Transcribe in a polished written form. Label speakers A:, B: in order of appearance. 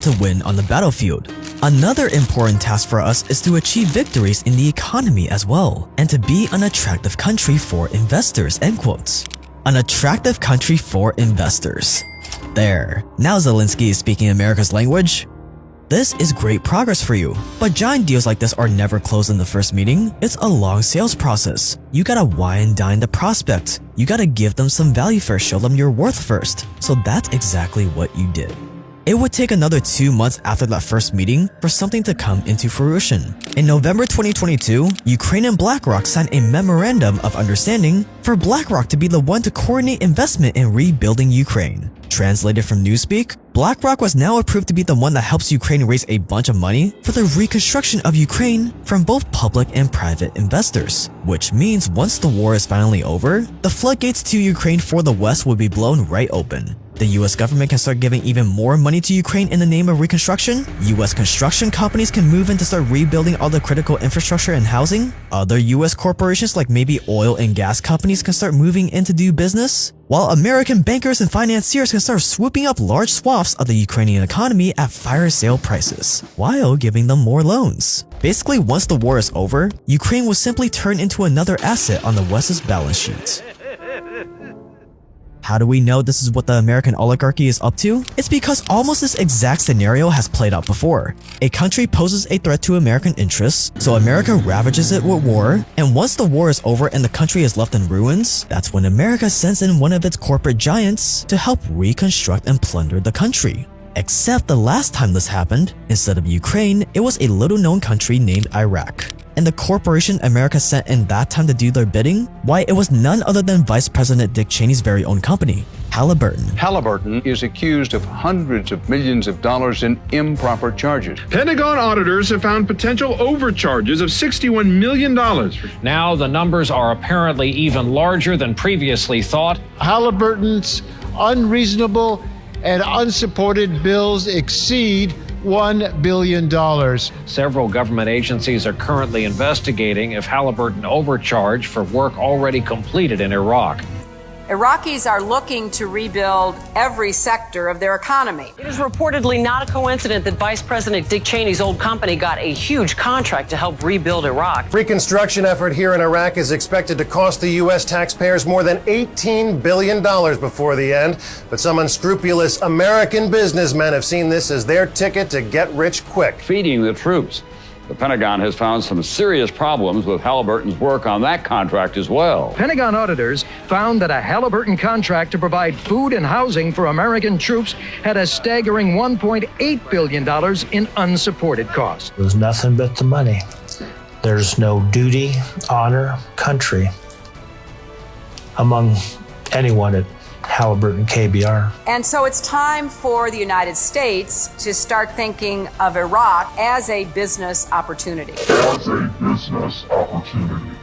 A: to win on the battlefield. Another important task for us is to achieve victories in the economy as well, and to be an attractive country for investors, end quotes. An attractive country for investors. There. Now Zelensky is speaking America's language. This is great progress for you, but giant deals like this are never closed in the first meeting. It's a long sales process. You gotta wine and dine the prospect. You gotta give them some value first, show them your worth first. So that's exactly what you did. It would take another 2 months after that first meeting for something to come into fruition. In November 2022, Ukraine and BlackRock signed a memorandum of understanding for BlackRock to be the one to coordinate investment in rebuilding Ukraine. Translated from Newspeak, BlackRock was now approved to be the one that helps Ukraine raise a bunch of money for the reconstruction of Ukraine from both public and private investors. Which means once the war is finally over, the floodgates to Ukraine for the West will be blown right open. The US government can start giving even more money to Ukraine in the name of reconstruction. US construction companies can move in to start rebuilding all the critical infrastructure and housing. Other US corporations like maybe oil and gas companies can start moving in to do business. While American bankers and financiers can start swooping up large swaths of the Ukrainian economy at fire sale prices, while giving them more loans. Basically, once the war is over, Ukraine will simply turn into another asset on the West's balance sheet. How do we know this is what the American oligarchy is up to? It's because almost this exact scenario has played out before. A country poses a threat to American interests, so America ravages it with war, and once the war is over and the country is left in ruins, that's when America sends in one of its corporate giants to help reconstruct and plunder the country. Except the last time this happened, instead of Ukraine, it was a little-known country named Iraq. And the corporation America sent in that time to do their bidding? Why, it was none other than Vice President Dick Cheney's very own company, Halliburton.
B: Halliburton is accused of hundreds of millions of dollars in improper charges.
C: Pentagon auditors have found potential overcharges of $61 million.
D: Now the numbers are apparently even larger than previously thought.
E: Halliburton's unreasonable and unsupported bills exceed $1 billion.
D: Several government agencies are currently investigating if Halliburton overcharged for work already completed in Iraq.
F: Iraqis are looking to rebuild every sector of their economy.
G: It is reportedly not a coincidence that Vice President Dick Cheney's old company got a huge contract to help rebuild Iraq.
H: Reconstruction effort here in Iraq is expected to cost the U.S. taxpayers more than $18 billion before the end. But some unscrupulous American businessmen have seen this as their ticket to get rich quick.
I: Feeding the troops. The Pentagon has found some serious problems with Halliburton's work on that contract as well.
J: Pentagon auditors found that a Halliburton contract to provide food and housing for American troops had a staggering $1.8 billion in unsupported costs.
K: It was nothing but the money. There's no duty, honor, country among anyone at Halliburton KBR.
F: And so it's time for the United States to start thinking of Iraq as a business opportunity.
L: As a business opportunity.